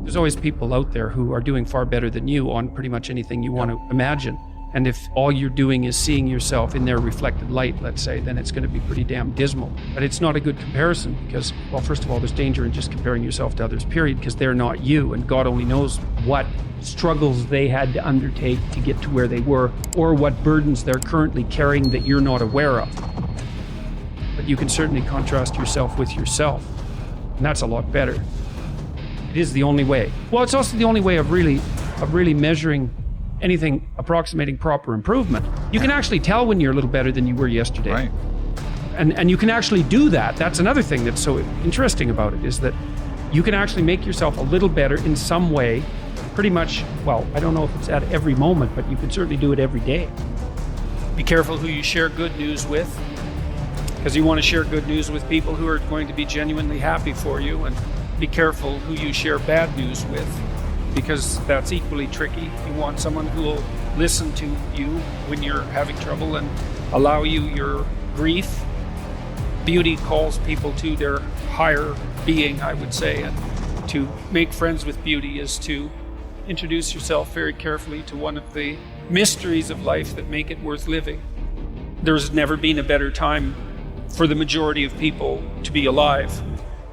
There's always people out there who are doing far better than you on pretty much anything you want to imagine. And if all you're doing is seeing yourself in their reflected light, let's say, then it's going to be pretty damn dismal. But it's not a good comparison because, well, first of all, there's danger in just comparing yourself to others, period, because they're not you. And God only knows what struggles they had to undertake to get to where they were, or what burdens they're currently carrying that you're not aware of. But you can certainly contrast yourself with yourself. And that's a lot better. It is the only way. Well, it's also the only way of really measuring anything approximating proper improvement. You can actually tell when you're a little better than you were yesterday. Right. And you can actually do that. That's another thing that's so interesting about it, is that you can actually make yourself a little better in some way, pretty much, well, I don't know if it's at every moment, but you can certainly do it every day. Be careful who you share good news with, because you want to share good news with people who are going to be genuinely happy for you, and be careful who you share bad news with, because that's equally tricky. You want someone who will listen to you when you're having trouble and allow you your grief. Beauty calls people to their higher being, I would say, and to make friends with beauty is to introduce yourself very carefully to one of the mysteries of life that make it worth living. There's never been a better time for the majority of people to be alive,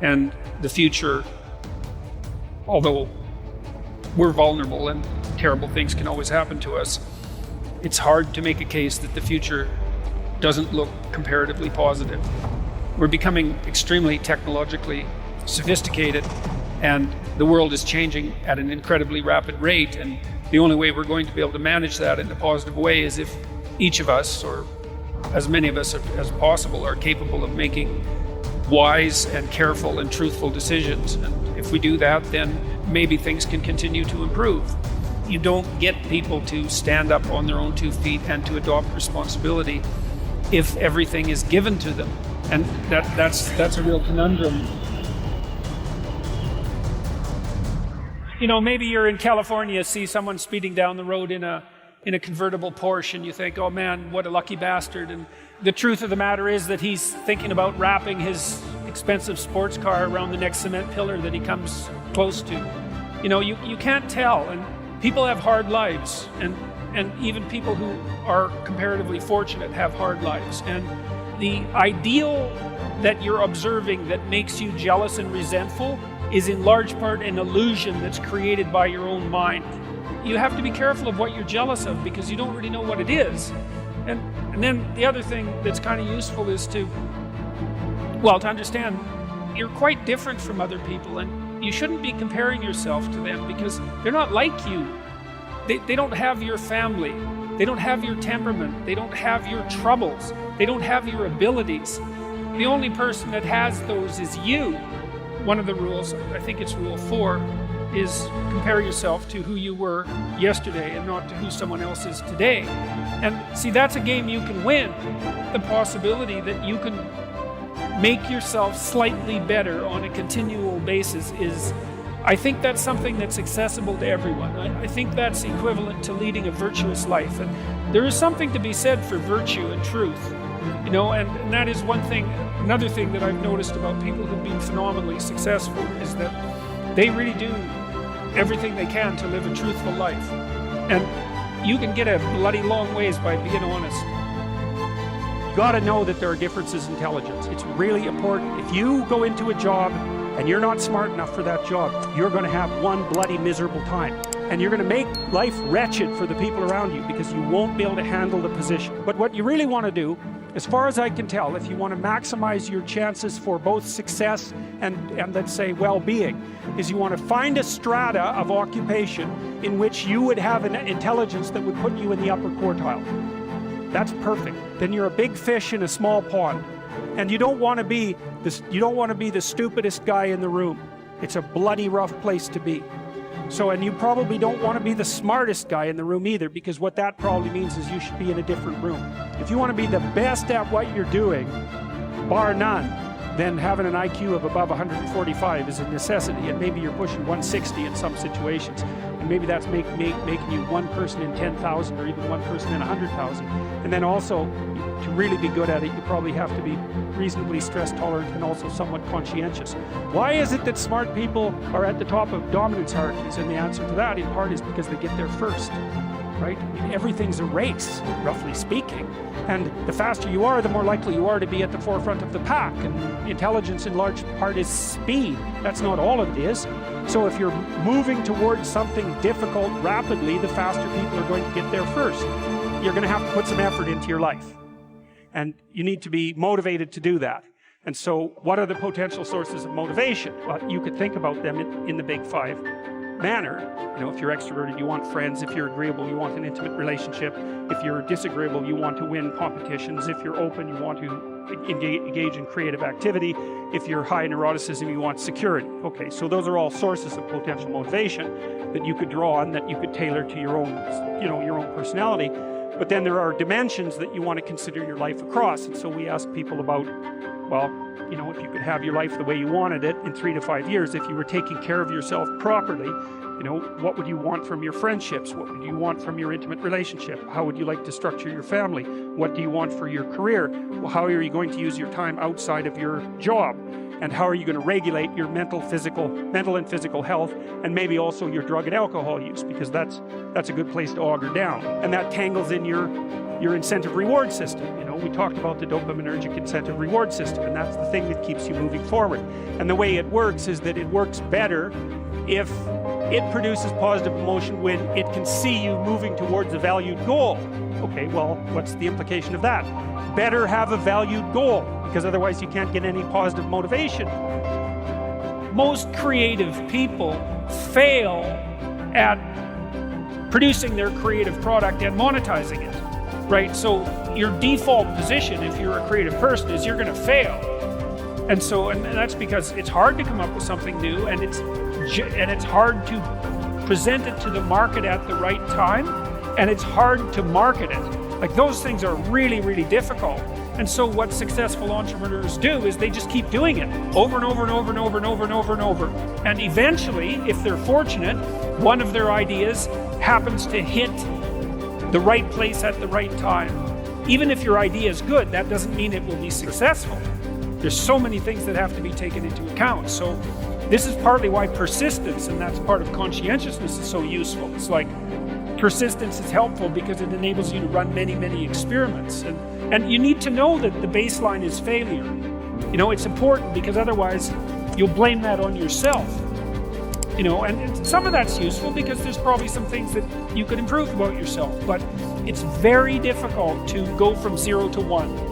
and the future, although we're vulnerable and terrible things can always happen to us, it's hard to make a case that the future doesn't look comparatively positive. We're becoming extremely technologically sophisticated, and the world is changing at an incredibly rapid rate, and the only way we're going to be able to manage that in a positive way is if each of us, or as many of us as possible, are capable of making wise and careful and truthful decisions. And if we do that, then maybe things can continue to improve. You don't get people to stand up on their own 2 feet and to adopt responsibility if everything is given to them. And that's a real conundrum. You know, maybe you're in California, see someone speeding down the road in a convertible Porsche, and you think, oh man, what a lucky bastard. And the truth of the matter is that he's thinking about wrapping his expensive sports car around the next cement pillar that he comes close to. You know, you can't tell, and people have hard lives, and even people who are comparatively fortunate have hard lives. And the ideal that you're observing that makes you jealous and resentful is in large part an illusion that's created by your own mind. You have to be careful of what you're jealous of, because you don't really know what it is. And then the other thing that's kind of useful is to understand you're quite different from other people, and you shouldn't be comparing yourself to them because they're not like you. They don't have your family. They don't have your temperament. They don't have your troubles. They don't have your abilities. The only person that has those is you. One of the rules, I think it's rule 4, is compare yourself to who you were yesterday and not to who someone else is today. And see, that's a game you can win. The possibility that you can make yourself slightly better on a continual basis is, I think that's something that's accessible to everyone. I think that's equivalent to leading a virtuous life. And there is something to be said for virtue and truth. You know, and that is one thing. Another thing that I've noticed about people who've been phenomenally successful is that they really do everything they can to live a truthful life. And you can get a bloody long ways by being honest. You got to know that there are differences in intelligence. It's really important. If you go into a job and you're not smart enough for that job, you're going to have one bloody miserable time. And you're going to make life wretched for the people around you because you won't be able to handle the position. But what you really want to do, as far as I can tell, if you want to maximize your chances for both success and let's say well-being, is you want to find a strata of occupation in which you would have an intelligence that would put you in the upper quartile. That's perfect. Then you're a big fish in a small pond. And you don't want to be the stupidest guy in the room. It's a bloody rough place to be. So, and you probably don't want to be the smartest guy in the room either, because what that probably means is you should be in a different room. If you want to be the best at what you're doing, bar none, then having an IQ of above 145 is a necessity, and maybe you're pushing 160 in some situations, and maybe that's making you one person in 10,000 or even one person in 100,000. And then also, to really be good at it, you probably have to be reasonably stress tolerant and also somewhat conscientious. Why is it that smart people are at the top of dominance hierarchies? And the answer to that in part is because they get there first. Right? I mean, everything's a race, roughly speaking. And the faster you are, the more likely you are to be at the forefront of the pack. And intelligence in large part is speed. That's not all it is. So if you're moving towards something difficult rapidly, the faster people are going to get there first. You're going to have to put some effort into your life. And you need to be motivated to do that. And so what are the potential sources of motivation? Well, you could think about them in the big five manner. You know, if you're extroverted, you want friends. If you're agreeable, you want an intimate relationship. If you're disagreeable, you want to win competitions. If you're open, you want to engage in creative activity. If you're high in neuroticism, you want security. Okay, so those are all sources of potential motivation that you could draw on, that you could tailor to your own, your own personality. But then there are dimensions that you want to consider your life across. And so we ask people about, well, if you could have your life the way you wanted it in 3 to 5 years, if you were taking care of yourself properly, what would you want from your friendships? What would you want from your intimate relationship? How would you like to structure your family? What do you want for your career? Well, how are you going to use your time outside of your job? And how are you going to regulate your mental and physical health, and maybe also your drug and alcohol use, because that's a good place to auger down. And that tangles in your incentive reward system. We talked about the dopaminergic incentive reward system, and that's the thing that keeps you moving forward. And the way it works is that it works better if it produces positive emotion when it can see you moving towards a valued goal. Okay, well, what's the implication of that? Better have a valued goal, because otherwise you can't get any positive motivation. Most creative people fail at producing their creative product and monetizing it. Right, so your default position, if you're a creative person, is you're going to fail, and that's because it's hard to come up with something new, and it's hard to present it to the market at the right time, and it's hard to market it. Like, those things are really, really difficult. And so what successful entrepreneurs do is they just keep doing it over and over and over and over and over and over and over, and eventually, if they're fortunate, one of their ideas happens to hit the right place at the right time. Even if your idea is good, that doesn't mean it will be successful. There's so many things that have to be taken into account. So this is partly why persistence, and that's part of conscientiousness, is so useful. It's like persistence is helpful because it enables you to run many, many experiments. And you need to know that the baseline is failure. It's important, because otherwise you'll blame that on yourself. And some of that's useful because there's probably some things that you could improve about yourself, but it's very difficult to go from 0 to 1.